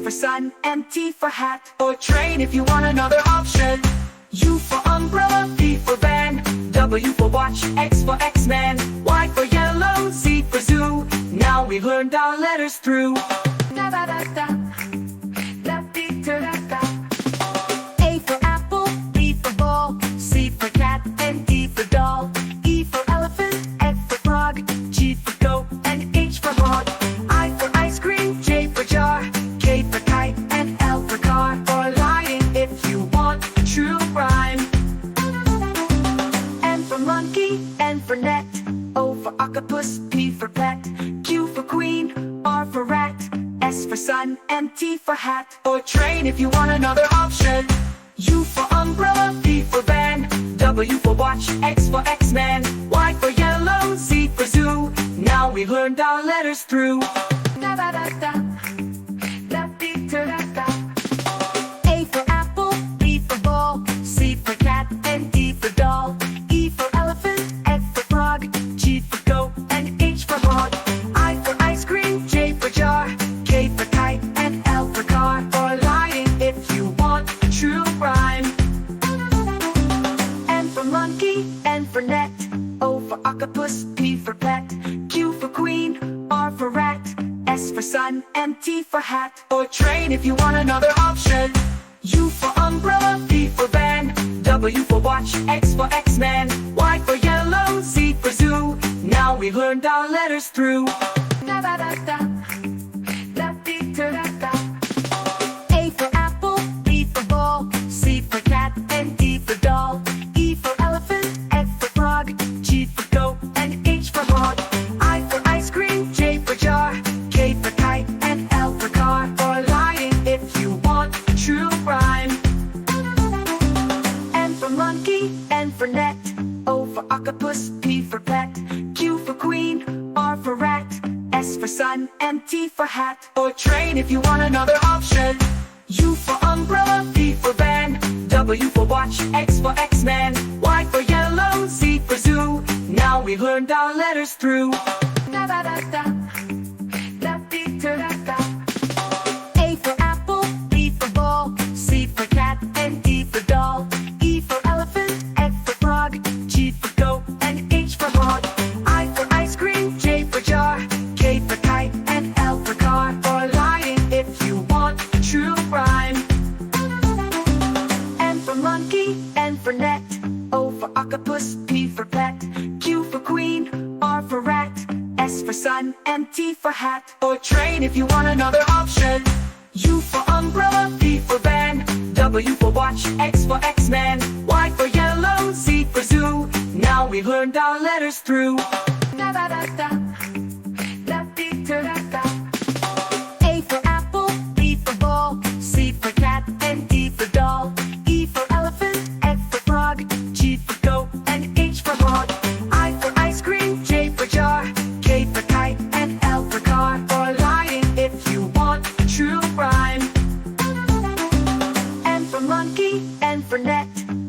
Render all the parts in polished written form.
for sun, and T for hat or train if you want another option. U for umbrella, V for van, W for watch, X for X-Man, Y for yellow, Z for zoo. Now we've learned our letters through. Da da da da, da dee da da da. A for apple, B for ball, C for cat, and D for doll. E for elephant, F for frog, G for goat, and H for hog. I for ice cream, J for jar, K for kite, and L for car or lion if you want a true rhyme. N for monkey, N for net, O for octopus, P for pet, Q for queen, R for rat, S for sun, and T for hat or train if you want another option. U for umbrella, V for van, W for watch, X for X-Man, Y for yellow, Z for zoo. Now we've learned our letters through. Da da da da, da dee da da da. A for apple, B for ball, C for cat, and D for doll. E for elephant, F for frog, G for goat, and H for hog. I for ice cream, J for jar, K for kite, and L for car or lion if you want a true rhyme. N for monkey, N for net, O for octopus, P for pet, Q for queen, R for rat, S for sun, and T for hat or train if you want another option. U for umbrella, V for van, W for watch, X for X-Man, Y for yellow, Z for zoo. Now we've learned our letters through. Da da da da, da dee da da da. A for apple, B for ball, C for cat, and D for doll. E for elephant, F for frog, G for goat, and H for hog. I for ice cream, J for jar, K for kite, and L for car or lion if you want a true rhyme. N for monkey, N for net, O for octopus, P for pet, Q for queen, R for rat, S for sun, and T for hat or train if you want another option. U for umbrella, V for van, W for watch, X for X-Man, Y for yellow, Z for zoo. Now we've learned our letters through. Da da da da, da dee da da da. A for apple, B for ball, C for cat, and D for doll. E for elephant, F for frog, G for goat, and H for hog. I for ice cream, J for jar, K for kite, and L for car or lion if you want a true rhyme. N for monkey, N for net, O for octopus, P for pet, Q for queen, R for rat, S for sun, and T for hat or train if you want another option. U for umbrella, V for van, W for watch, X for X-Man, Y for yellow, Z for zoo. Now we've learned our letters through. Da da da da, da dee da da da. A for apple, B for ball, C for cat, and D for doll. E for elephant, F for frog, G for goat, and H for hog. I for ice cream, J for jar, K for kite, and L for car or lion if you want a true rhyme. N for monkey, N for net,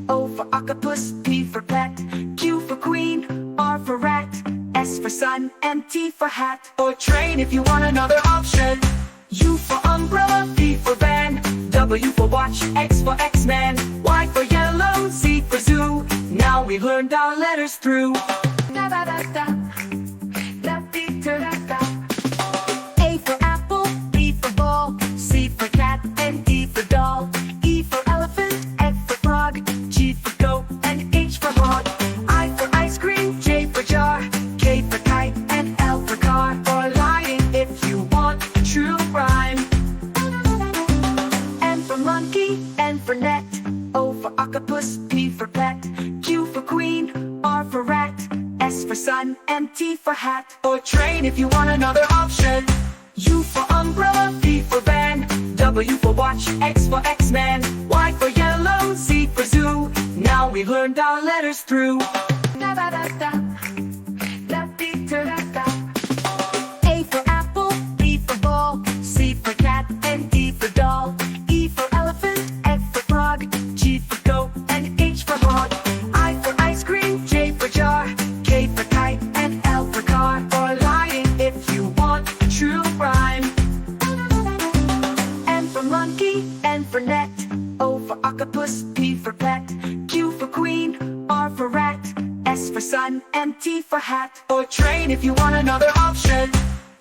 O for octopus, P for pet, Q for queen, R for rat, S for sun, and T for hat or train if you want another option. U for umbrella, V for van, W for watch, X for X-Man, Y for yellow, Z for zoo. Now we've learned our letters through. Da da da da, da dee da da da. A for apple, B for ball, C for cat, and D for doll. E for elephant, F for frog, G for goat, and H for hog. I for ice cream, J for jar, K for kite, and L for car or lion if you want a true rhyme. N for monkey, N for net, O for octopus, P for pet, Q for queen, R for rat, S for sun, and T for hat or train if you want another option. U for umbrella, V for van, W for watch, X for X-Man, Y for yellow, Z for zoo. Now we've learned our letters through. Da da da da, da dee da da da. A for apple, B for ball, C for cat, and D for doll. E for elephant, F for frog, G for goat, and H for hog. I for ice cream, J for jar, K for kite, and L for car or lion if you want a true rhyme. N monkey, N for net, O for octopus, P for pet, Q for queen, R for rat, S for sun, and T for hat or train if you want another option.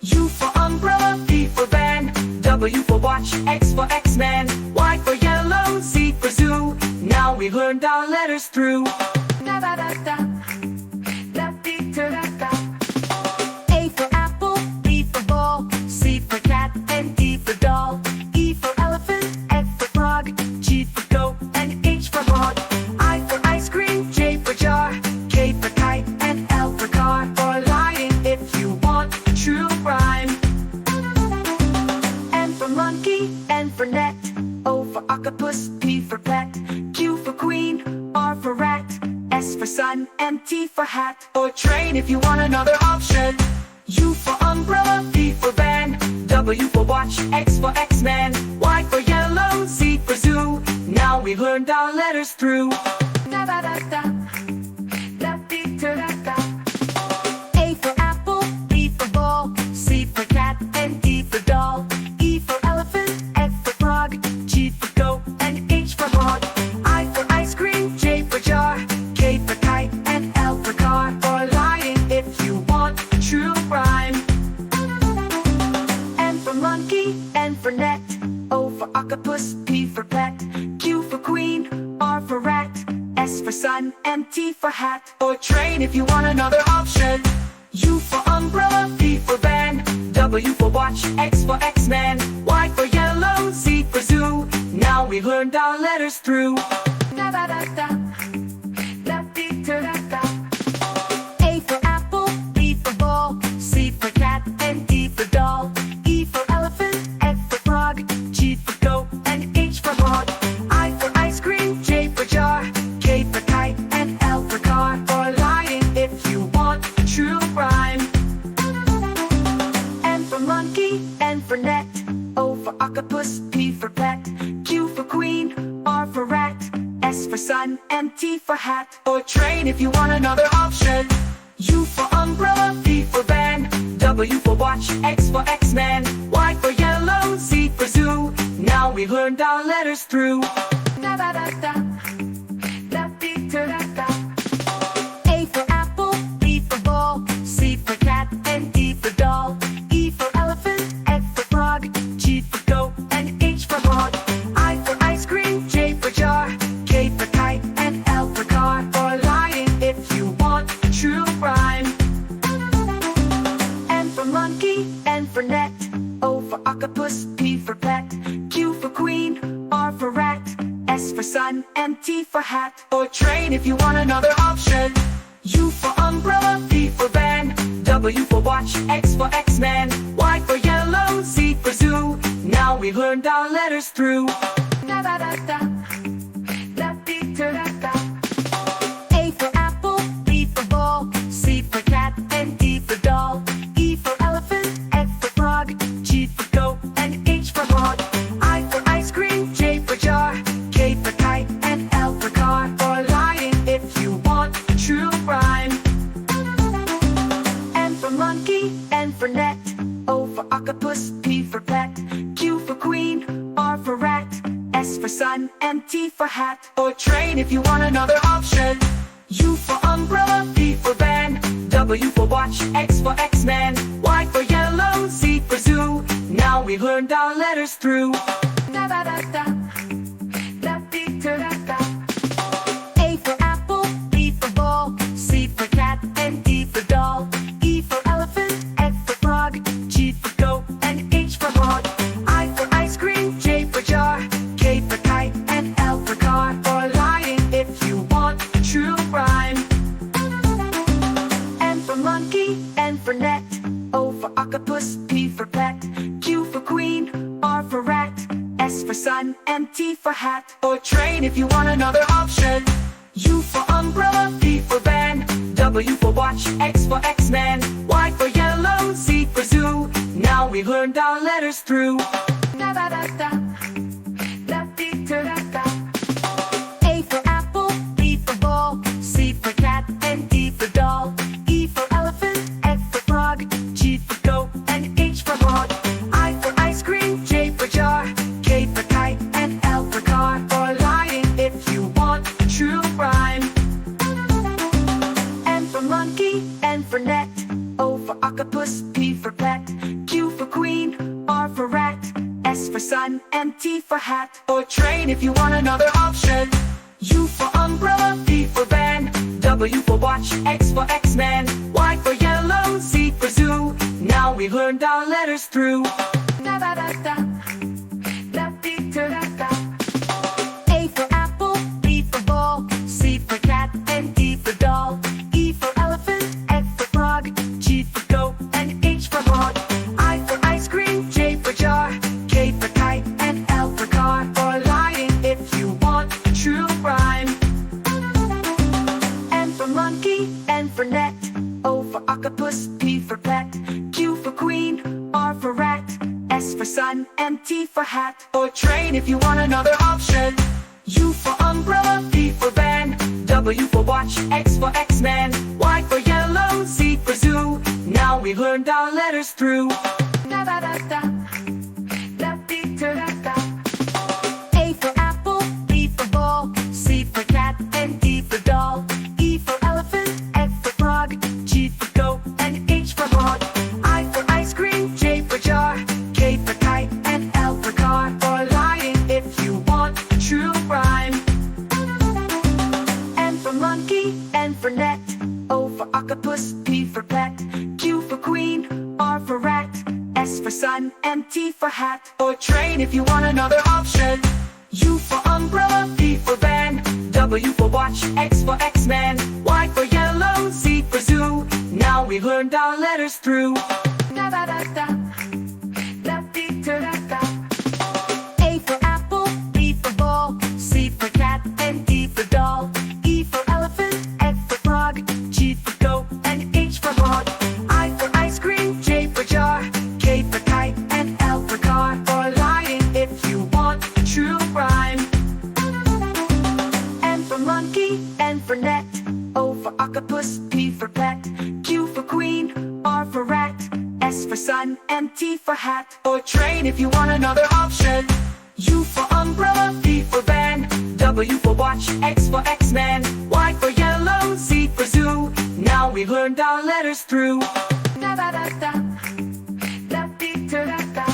U for umbrella, V for van, W for watch, X for X-Man, Y for yellow, Z for zoo. Now we've learned our letters through. Da da da da, da dee da da da. A for apple, B for ball, C for cat, and D for doll. E for elephant, F for frog, G for goat, and H for hog. I for ice cream, J for jar, K for kite, and L for car or lion if you want a true rhyme. M for monkey, N for net, O for octopus, P for pet, Q for queen, R for rat, S for sun, and T for hat or train if you want another option. U for umbrella, V for van, W for watch, X for X-Man, Y for yellow, Z for zoo. Now we've learned our letters through. Da da da da, da dee da da da. A for apple, B for ball, C for cat, and D for doll. E for elephant, F for frog, G for goat, and H for hog. I for ice cream, J for jar, K for kite, and L for car or lion if you want a true rhyme. M for monkey, N for net, O for octopus, P for pet, Q for queen, R for rat, S for sun, and T for hat or train if you want another option. U for umbrella, V for van, W for watch, X for X-Man, Y for yellow, Z for zoo. Now we've learned our letters through. Da da da da, da dee da da da. A for apple, B for ball, C for cat, and D for doll. E for elephant, F for frog, G for goat, and H for hog. I for ice cream, J for jar, K for kite, and L for car or lion if you want a true rhyme. M for monkey, N for net, O for octopus, P for pet, Q for queen, R for rat, S for sun, and T for hat or train if you want another option. U for umbrella, V for van, W for watch, X for X-Man, Y for yellow, Z for zoo. Now we've learned our letters through. Da da da da, da dee da da da. A for apple, B for ball, C for cat, and D for doll. E for elephant, F for frog, G for goat, and H for hog. I for ice cream, J for jar, K for kite, and L for car or lion if you want a true rhyme. M for monkey, N for net, O for octopus, P for pet, Q for queen, R for rat, S for sun, and T for hat or train if you want another option. U for umbrella, V for van, W for watch, X for X-Man, Y for yellow, Z for zoo. Now we've learned our letters through. Da da da da, da dee da da da. A for apple, B for ball, C for cat, and D for doll. E for elephant, F for frog, G for goat, and H for hog. I for ice cream, J for jar, K for kite, and L for car or lion if you want a true rhyme. M for monkey, N for net, O for octopus, P for pet, Q for queen, R for rat, S for sun, and T for hat or train if you want another option. U for umbrella, V for van, W for watch, X for X-Man, Y for yellow, Z for zoo. Now we've learned our letters through. Da da da da, da dee da da da. A for apple, B for ball, C for cat, and D for doll. E for elephant, F for frog, G for goat, and H for hog. I for ice cream, J for jar, K for kite, and L for car or lion if you want a true rhyme. M for monkey, N for net, O for octopus, P for pet, Q for queen, R for rat, S for sun, and T for hat or train if you want another option. U for umbrella, V for van, W for watch, X for X-Man, Y for yellow, Z for zoo. Now we've learned our letters through. Da da da da, da dee da da da. A for apple, B for ball, C for cat, and D for doll. E for elephant, F for frog, G for goat, and H for hog. I for ice cream, J for jar, K for kite, and T for hat. Or train if you want another option. U for umbrella, V for van, W for watch, X for X-Man, Y for yellow, Z for zoo. Now we've learned our letters through. Da da da da, da dee da da da. A for apple, B for ball, C for cat, and D for doll. E for elephant, F for frog, G for goat, and H for hog. I for ice cream, J for jar, K for kite, and L for car. Or lion if you want a true rhyme. N for monkey, N for net, O for octopus, P for pet, Q for queen, R for rat, S for sun, and T for hat. Or train if you want another option. U for umbrella, V for van, W for watch, X for X-Man, Y for yellow, Z for zoo. Now we've learned our letters through. Da da da da, da dee da da da. A for apple, B for ball, C for cat, and D for doll. E for elephant, F for frog, G for goat, and H for hog. I for ice cream, J for jar, K for kite, and L for car. Or lion if you want a true rhyme. N for monkey, N for net, O for octopus, P for pet, Q for queen, R for rat, S for sun, and T for hat. Or train if you want another option. U for umbrella, V for van, W for watch, X for X-Man, Y for yellow, Z for zoo. Now we've learned our letters through. Da da da da, da dee da da da. A for apple, B for ball, C for cat, and D for doll. E for elephant, F for frog, G for goat, and H for hog. I for ice cream, J for jar, K for kite, and L for car. Or lion if you want a true rhyme. N for monkey, N for net, O for octopus, P for pet, Q for queen, R for rat, S for sun, and T for hat. Or train if you want another option. U for umbrella, V for van, W for watch, X for X-Man, Y for yellow, Z for zoo. Now we've learned our letters through. Da da da da, da dee da da da.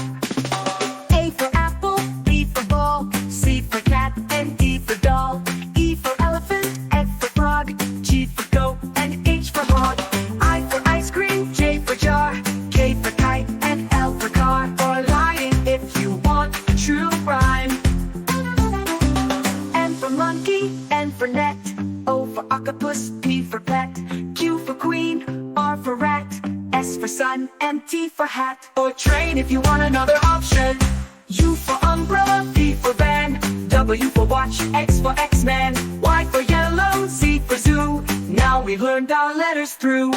A for apple, B for ball, C for cat, and D for doll. E for elephant, F for frog, G for goat, and H for hog. I for ice cream, J for jar, K for kite, and L for car. Or lion if you want a true rhyme. N for monkey, N for net, O for octopus, P for pet, Q for queen, R for rat, S for sun, and T for hat. Or train if you want another option. U for umbrella, V for van, W for watch, X for X-Man, Y for yellow, Z for zoo. Now we've learned our letters through.